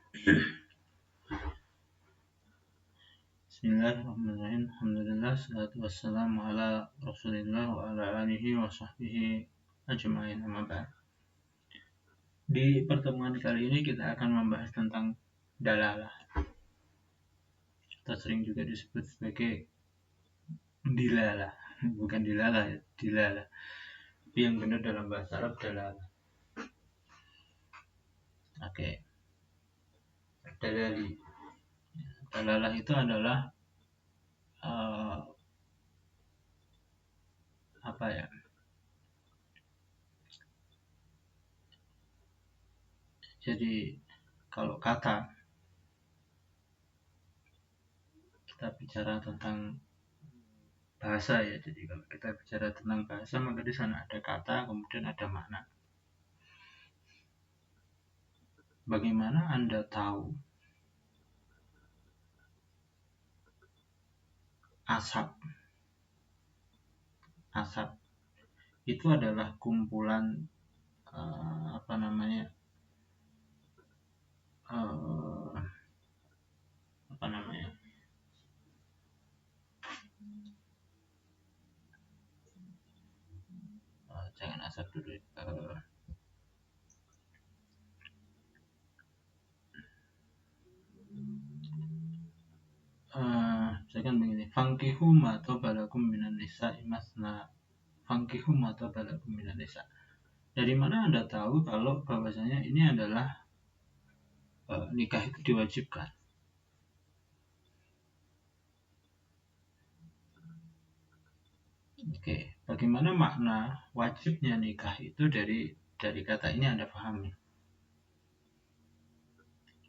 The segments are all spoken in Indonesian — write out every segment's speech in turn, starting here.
Bismillahirrahmanirrahim. Alhamdulillah, salatu wassalamu ala Rasulillah wa ala alihi wa sahbihi ajma'in, amma ba'd. Di pertemuan kali ini kita akan membahas tentang dalalah, atau sering juga disebut sebagai dilalah. Bukan dilalah ya, dilalah. Tapi yang benar dalam bahasa Arab dalalah. Oke. Dalali. Dalalah itu adalah Jadi kalau kata kita bicara tentang bahasa ya, jadi kalau kita bicara tentang bahasa maka di sana ada kata, kemudian ada makna. Bagaimana Anda tahu asap? Asap itu adalah kumpulan jangan asap dulu. Misalkan begini, fankihu ma tabalakum minan nisa'i masna. Fankihu ma tabalakum minan nisa. Dari mana Anda tahu kalau bahwasanya ini adalah nikah itu diwajibkan? Oke, bagaimana makna wajibnya nikah itu dari kata ini Anda pahami?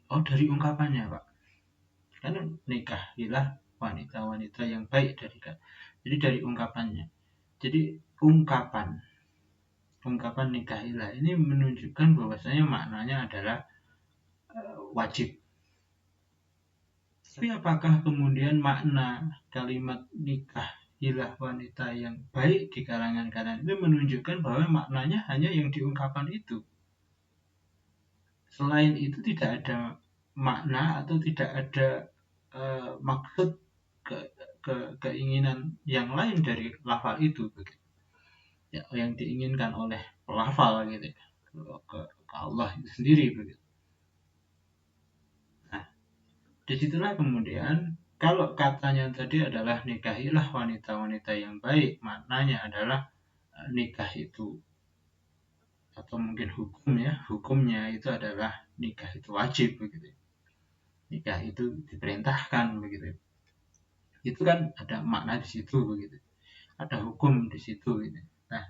Oh, dari ungkapannya, Pak. Karena nikahilah wanita-wanita yang baik jadi dari ungkapannya. Jadi ungkapan nikahilah ini menunjukkan bahwasanya maknanya adalah wajib. Tapi apakah kemudian makna kalimat nikahilah wanita yang baik di kalangan kalian itu menunjukkan bahwa maknanya hanya yang diungkapkan itu? Selain itu tidak ada makna atau tidak ada maksud keinginan yang lain dari lafal itu, ya, yang diinginkan oleh pelafal gitu ke Allah itu sendiri begitu. Nah, disitulah kemudian kalau katanya tadi adalah nikahilah wanita-wanita yang baik, maknanya adalah nikah itu, atau mungkin hukumnya itu adalah nikah itu wajib begitu. Nikah itu diperintahkan begitu. Itu kan ada makna di situ begitu. Ada hukum di situ gitu. Nah,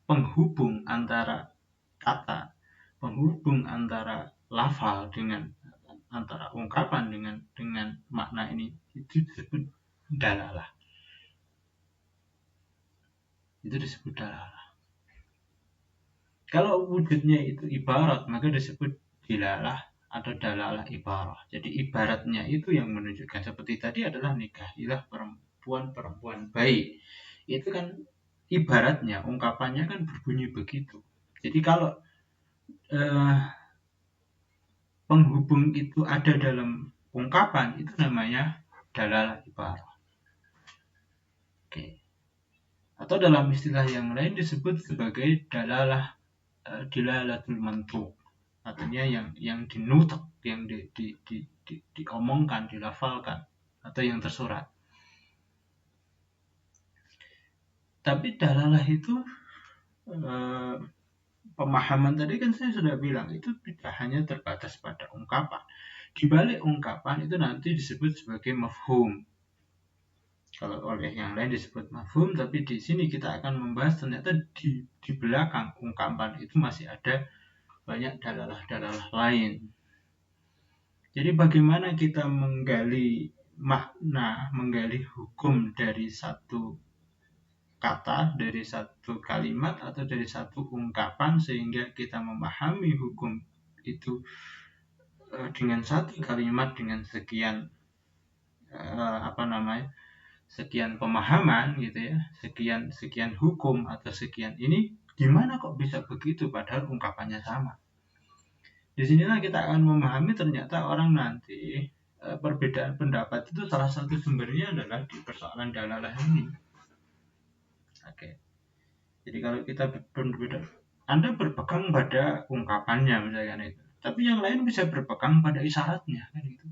penghubung antara kata, penghubung antara lafal dengan antara ungkapan dengan makna ini itu disebut dalalah. Itu disebut dalalah. Kalau wujudnya itu ibarat, maka disebut dilalah atau dalalah ibarat. Jadi ibaratnya itu yang menunjukkan seperti tadi adalah nikahilah perempuan baik. Itu kan ibaratnya, ungkapannya kan berbunyi begitu. Jadi kalau penghubung itu ada dalam ungkapan, itu namanya dalalah ibarat. Oke. Atau dalam istilah yang lain disebut sebagai dalalah dilalatul mantuq, artinya yang dinutuk, yang diomongkan, dilafalkan, atau yang tersurat. Tapi dalalah itu pemahaman tadi kan saya sudah bilang itu tidak hanya terbatas pada ungkapan. Di balik ungkapan itu nanti disebut sebagai mafhum. Kalau oleh yang lain disebut mafhum, tapi di sini kita akan membahas ternyata di belakang ungkapan itu masih ada banyak dalalah-dalalah lain. Jadi bagaimana kita menggali makna, menggali hukum dari satu kata, dari satu kalimat, atau dari satu ungkapan sehingga kita memahami hukum itu dengan satu kalimat dengan sekian sekian pemahaman gitu ya, sekian hukum atau sekian ini, Gimana kok bisa begitu padahal ungkapannya sama? Disinilah kita akan memahami ternyata orang nanti perbedaan pendapat itu salah satu sumbernya adalah di persoalan dalalah ini. Oke. Jadi kalau kita berbeda, Anda berpegang pada ungkapannya misalkan itu, tapi yang lain bisa berpegang pada isyaratnya kan gitu.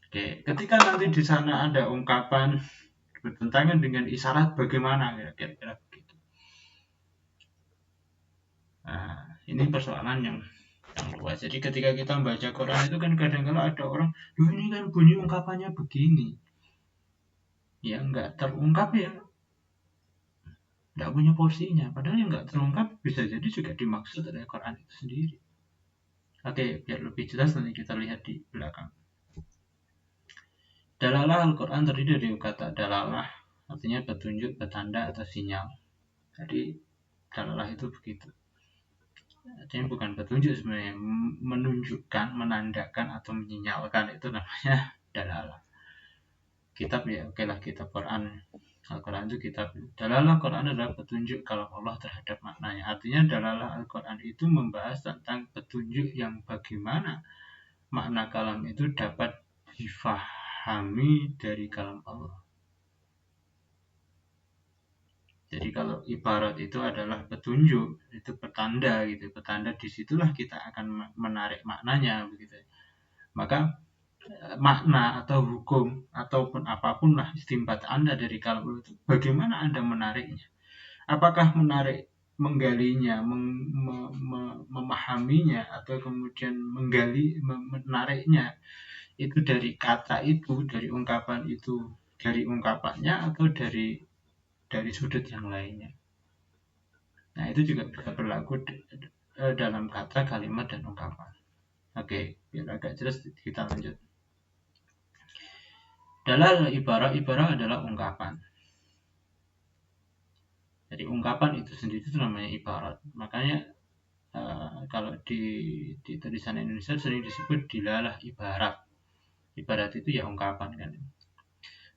Oke, ketika nanti di sana ada ungkapan bertentangan dengan isyarat, bagaimana kira-kira begitu. Nah, ini persoalan yang luas. Jadi ketika kita membaca Quran itu kan kadang-kadang ada orang, ini kan bunyi ungkapannya begini, ya nggak terungkap ya, nggak punya porsinya. Padahal yang nggak terungkap bisa jadi juga dimaksud oleh Quran itu sendiri. Oke, biar lebih jelas nanti kita lihat di belakang. Dalalah Al-Quran terdiri dari kata dalalah, artinya petunjuk, petanda, atau sinyal. Jadi dalalah itu begitu. Artinya bukan petunjuk sebenarnya, menunjukkan, menandakan, atau menyinyakan, itu namanya dalalah. Kitab ya, okelah kitab Quran. Al-Quran itu kitab. Dalalah Quran adalah petunjuk kalau Allah terhadap maknanya. Artinya dalalah Al-Quran itu membahas tentang petunjuk yang bagaimana makna kalam itu dapat difahami dari kalam Allah. Jadi kalau ibarat itu adalah petunjuk, itu petanda gitu. Petanda disitulah kita akan menarik maknanya begitu. Maka makna atau hukum ataupun apapun lah istimbat Anda dari kalam Allah itu, bagaimana Anda menariknya? Apakah menggalinya, memahaminya, atau kemudian menariknya itu dari kata itu, dari ungkapan itu, dari ungkapannya, atau dari sudut yang lainnya. Nah, itu juga bisa berlaku dalam kata, kalimat, dan ungkapan. Oke, biar agak jelas kita lanjut. Dalam ibarat adalah ungkapan. Jadi ungkapan itu sendiri itu namanya ibarat. Makanya kalau di tulisan Indonesia sering disebut dilalah ibarat. Ibarat itu ya ungkapan kan.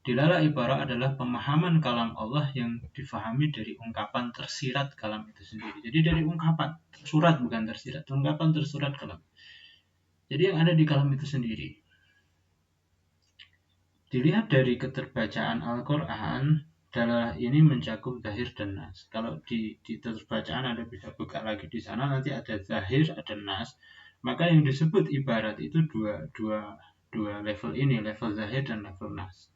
Dilalah ibarat adalah pemahaman kalam Allah yang difahami dari ungkapan tersirat kalam itu sendiri. Jadi dari ungkapan tersurat, bukan tersirat, ungkapan tersurat kalam. Jadi yang ada di kalam itu sendiri. Dilihat dari keterbacaan Al-Quran, dalalah ini mencakup zahir dan nas. Kalau di terbacaan Anda bisa buka lagi di sana, nanti ada zahir, ada nas. Maka yang disebut ibarat itu dua level ini, level zahir dan level nas.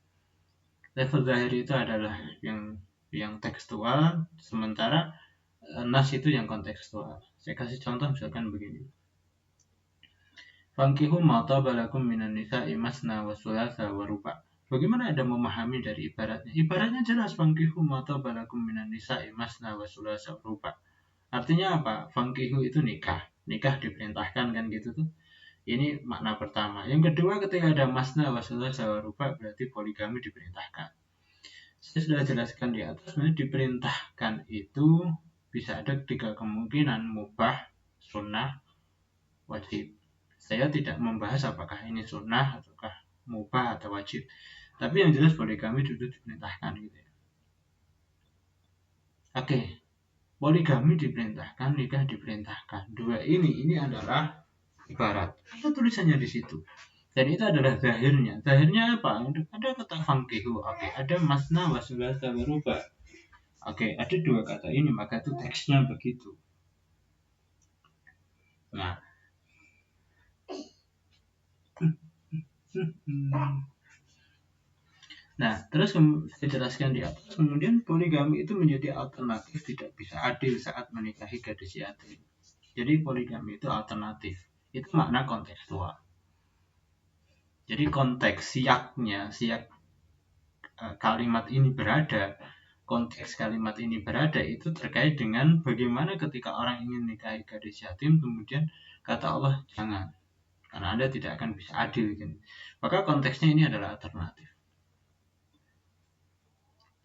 Level zahir itu adalah yang tekstual, sementara nas itu yang kontekstual. Saya kasih contoh misalkan begini. Fankihu ma taba lakum minan nisa'i masna wa thulatha wa ruba'. Bagaimana Anda memahami dari ibaratnya? Ibaratnya jelas, fankihu ma taba lakum minan nisa'i masna wa thulatha wa ruba'. Artinya apa? Fankihu itu nikah. Nikah diperintahkan kan gitu tuh. Ini makna pertama. Yang kedua, ketika ada masna wa thulatha wa ruba' berarti poligami diperintahkan. Saya sudah jelaskan di atas, sebenarnya diperintahkan itu bisa ada 3 kemungkinan, mubah, sunnah, wajib. Saya tidak membahas apakah ini sunnah ataukah mubah atau wajib. Tapi yang jelas poligami dulu diperintahkan gitu ya. Oke. Poligami diperintahkan, nikah diperintahkan. Dua ini adalah ibarat. Ada tulisannya di situ. Dan itu adalah zahirnya. Zahirnya apa? Ada kata fankihu. Oke, ada masna wa thulatha wa ruba'. Oke, ada 2 kata ini, maka itu teksnya begitu. Nah, terus saya jelaskan di atas. Kemudian poligami itu menjadi alternatif, tidak bisa adil saat menikahi gadis yatim. Jadi poligami itu alternatif. Itu makna kontekstual. Jadi konteks siak kalimat ini berada, konteks kalimat ini berada itu terkait dengan bagaimana ketika orang ingin nikahi gadis yatim, kemudian kata Allah jangan, karena Anda tidak akan bisa adil kan. Maka konteksnya ini adalah alternatif.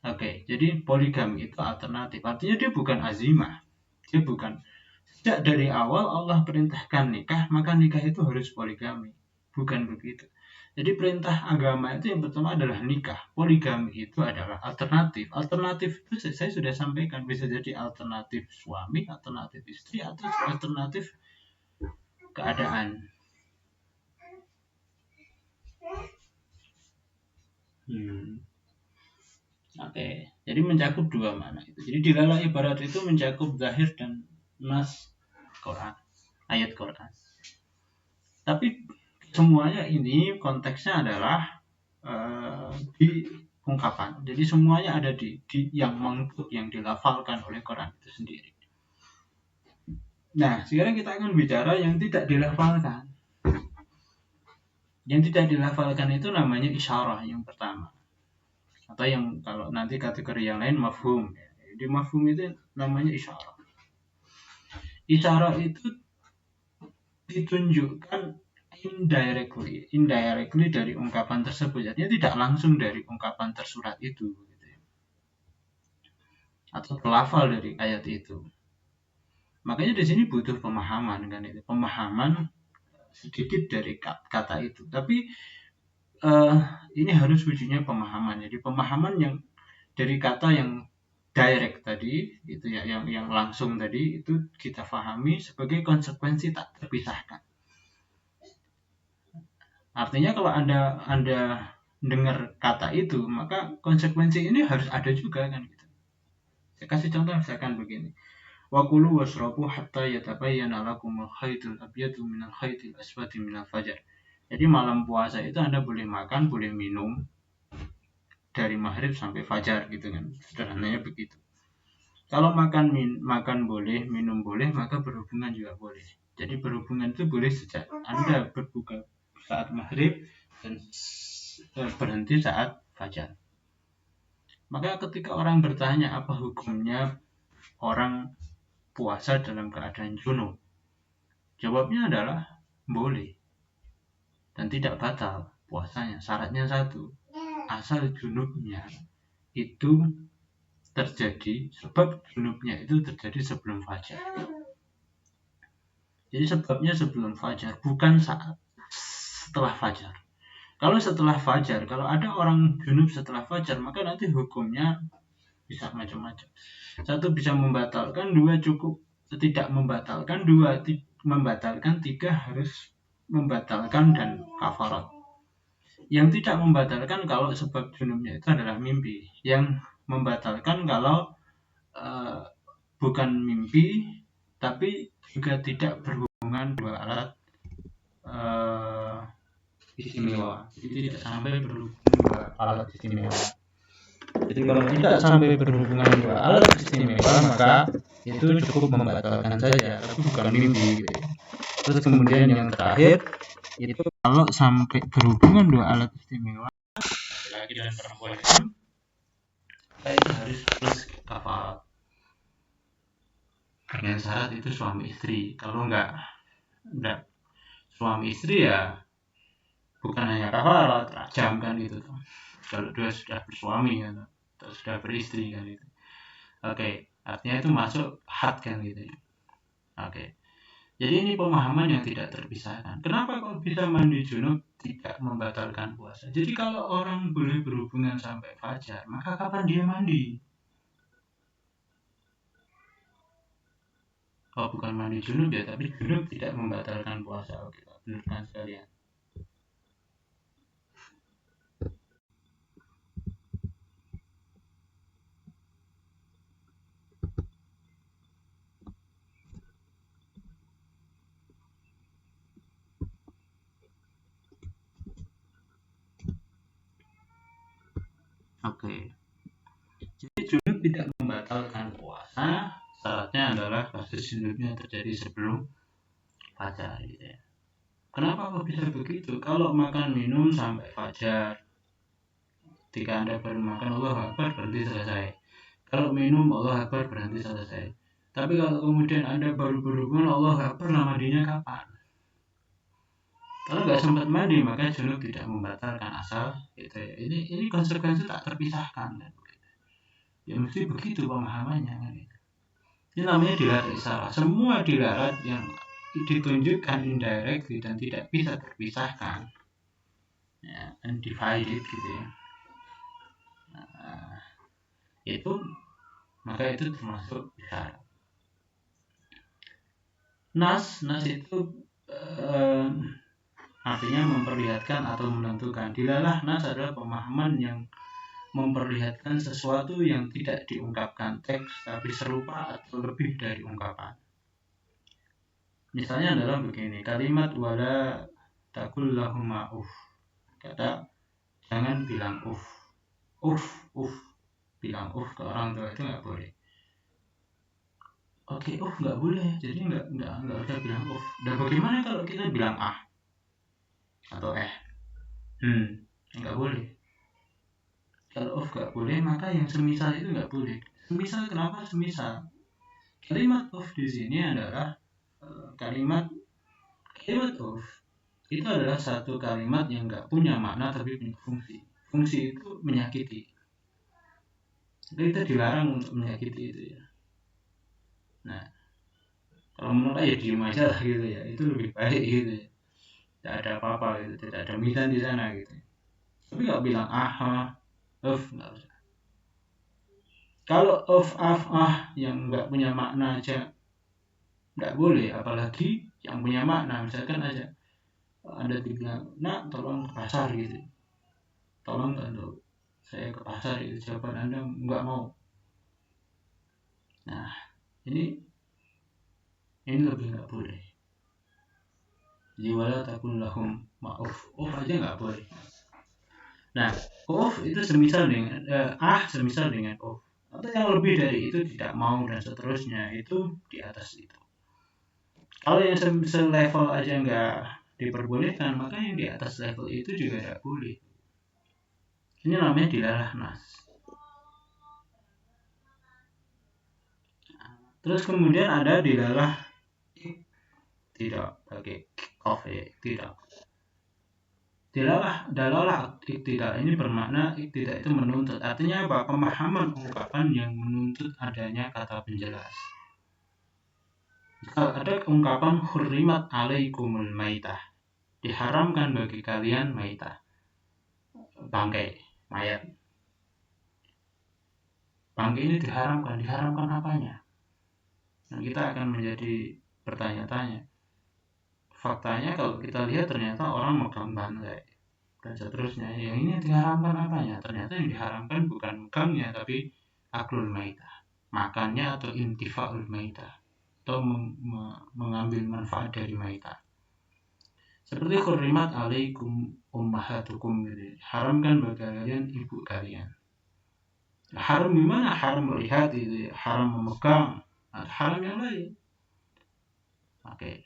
Oke, jadi poligami itu alternatif. Artinya dia bukan azimah. Dia bukan sejak dari awal Allah perintahkan nikah, maka nikah itu harus poligami. Bukan begitu. Jadi perintah agama itu yang pertama adalah nikah. Poligami itu adalah alternatif. Alternatif itu saya sudah sampaikan, bisa jadi alternatif suami, alternatif istri, atau alternatif keadaan. Oke, jadi mencakup dua makna itu. Jadi dilalah ibarat itu mencakup zahir dan nas Quran, ayat Quran. Tapi semuanya ini konteksnya adalah di ungkapan. Jadi semuanya ada di yang mantuk, yang dilafalkan oleh Quran itu sendiri. Nah, sekarang kita akan bicara yang tidak dilafalkan. Yang tidak dilafalkan itu namanya isyarah yang pertama. Atau yang kalau nanti kategori yang lain mafhum. Di mafhum itu namanya isyarah. Isyarah itu ditunjukkan indirectly dari ungkapan tersebut. Jadi tidak langsung dari ungkapan tersurat itu, gitu. Atau pelafal dari ayat itu. Makanya di sini butuh pemahaman kan itu, pemahaman sedikit dari kata itu. Tapi ini harus wujudnya pemahaman. Jadi pemahaman yang dari kata yang direct tadi itu ya, yang langsung tadi itu kita pahami sebagai konsekuensi tak terpisahkan. Artinya kalau Anda dengar kata itu, maka konsekuensi ini harus ada juga kan gitu. Saya kasih contoh misalkan begini. Wa kulu washrabu hatta yatabayyana lakumul khaytul abyadu minal khaytil aswadi minal fajar. Jadi malam puasa itu Anda boleh makan, boleh minum dari maghrib sampai fajar gitu kan. Sederhananya begitu. Kalau makan boleh, minum boleh, maka berhubungan juga boleh. Jadi berhubungan itu boleh sejak Anda berbuka saat maghrib dan berhenti saat fajar. Maka ketika orang bertanya apa hukumnya orang puasa dalam keadaan junub, jawabnya adalah boleh dan tidak batal puasanya. Syaratnya satu, asal junubnya itu terjadi, sebab junubnya itu terjadi sebelum fajar. Jadi sebabnya sebelum fajar, bukan saat setelah fajar. Kalau setelah fajar, kalau ada orang junub setelah fajar, maka nanti hukumnya bisa macam-macam. Satu bisa membatalkan, dua cukup tidak membatalkan, dua membatalkan, tiga harus membatalkan dan kafarat. Yang tidak membatalkan kalau sebab junubnya itu adalah mimpi. Yang membatalkan kalau bukan mimpi, tapi juga tidak berhubungan dua alat istimewa. Jadi tidak sampai berhubungan dua alat istimewa. Jadi kalau tidak sampai berhubungan dua alat istimewa, maka itu cukup membatalkan saja, tapi bukan mimpi gitu. Terus kemudian yang terakhir itu kalau sampai berhubungan dua alat istimewa, laki dan perempuan itu harus plus kafarat. Dengan syarat itu suami istri. Kalau enggak suami istri ya bukan hanya kafarat, rajam kan gitu. Kalau dua sudah bersuami kan, atau sudah beristri kan itu. Oke, artinya itu masuk had kan gitu. Oke. Jadi ini pemahaman yang tidak terpisahkan. Kenapa kok bisa mandi junub tidak membatalkan puasa? Jadi kalau orang boleh berhubungan sampai fajar, maka kapan dia mandi? Oh, bukan mandi junub ya, tapi junub tidak membatalkan puasa. Oke, benarkan sekalian. Oke. Jadi junub tidak membatalkan puasa, syaratnya adalah kasus junubnya terjadi sebelum fajar gitu ya. Kenapa kok bisa begitu? Kalau makan minum sampai fajar, ketika Anda baru makan Allah Akbar berarti selesai. Kalau minum Allah Akbar berarti selesai. Tapi kalau kemudian Anda baru berhubungan Allah Akbar, mandinya kapan? Kalau nggak sempat mandi maka junub tidak membatalkan asal gitu ya. Ini konsekuensi tak terpisahkan kan. Ya mesti begitu pemahamannya kan. Ini namanya dilarat isyarah. Semua dilarat yang ditunjukkan indirect dan tidak bisa terpisahkan ya, undivided gitu ya. Nah, itu maka itu termasuk isyarat. Nas itu artinya memperlihatkan atau menentukan. Dilalah nas adalah pemahaman yang memperlihatkan sesuatu yang tidak diungkapkan teks tapi serupa atau lebih dari ungkapan. Misalnya adalah begini, kalimat wala takul lahuma kata jangan bilang bilang ke orang tua itu nggak boleh. Oke, nggak boleh, jadi nggak usah bilang Dan bagaimana kalau kita bilang atau nggak boleh. Kalau nggak boleh, maka yang semisal itu nggak boleh. Semisal kenapa semisal? Kalimat di sini adalah kalimat itu adalah satu kalimat yang nggak punya makna tapi punya fungsi. Fungsi itu menyakiti. Jadi kita dilarang untuk menyakiti itu ya. Nah, kalau menurut saya diem aja lah gitu ya. Itu lebih baik gitu ya. Tidak ada apa-apa gitu, tidak ada mizan di sana gitu. Tapi nggak bilang nggak usah. Kalau yang nggak punya makna aja nggak boleh, apalagi yang punya makna. Misalkan aja Anda dibilang, nak tolong ke pasar gitu, tolong bantu saya ke pasar itu, jawaban Anda nggak mau. Nah, ini lebih nggak boleh. Jadi wala takun lahum ma'uf aja nggak boleh. Nah, itu semisal dengan semisal dengan atau yang lebih dari itu tidak mau dan seterusnya, itu di atas itu. Kalau yang selevel aja nggak diperbolehkan, maka yang di atas level itu juga tidak boleh. Ini namanya dilalah nas. Terus kemudian ada dilalah tidak pakai tidak. Dalalah tidak ini bermakna tidak itu menuntut. Artinya apa? Pemahaman ungkapan yang menuntut adanya kata penjelas. Kalau ada ungkapan hurrimat alaikumul maitah, diharamkan bagi kalian maitah, bangkai, mayat. Bangkai ini diharamkan apanya? Nah, kita akan menjadi bertanya-tanya. Faktanya kalau kita lihat ternyata orang megang bangkai dan seterusnya. Yang ini diharamkan apanya? Ternyata yang diharamkan bukan megangnya tapi aklul maitah, makannya atau intifaul maitah, atau mengambil manfaat dari maitah. Seperti hurrimat alaikum ummahatukum gitu. Haramkan bagi kalian ibu kalian. Haram gimana? Haram melihat itu, haram memegang, haram yang lain. Oke.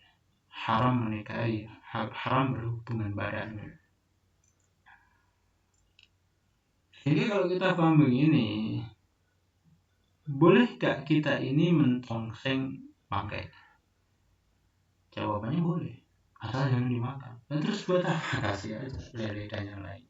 Haram menikahi, haram berhubungan badan. Jadi kalau kita paham begini, boleh gak kita ini mentongseng bangkai? Jawabannya boleh, asal jangan dimakan. Dan terus buat apa? Kasih aja lele dan yang lain.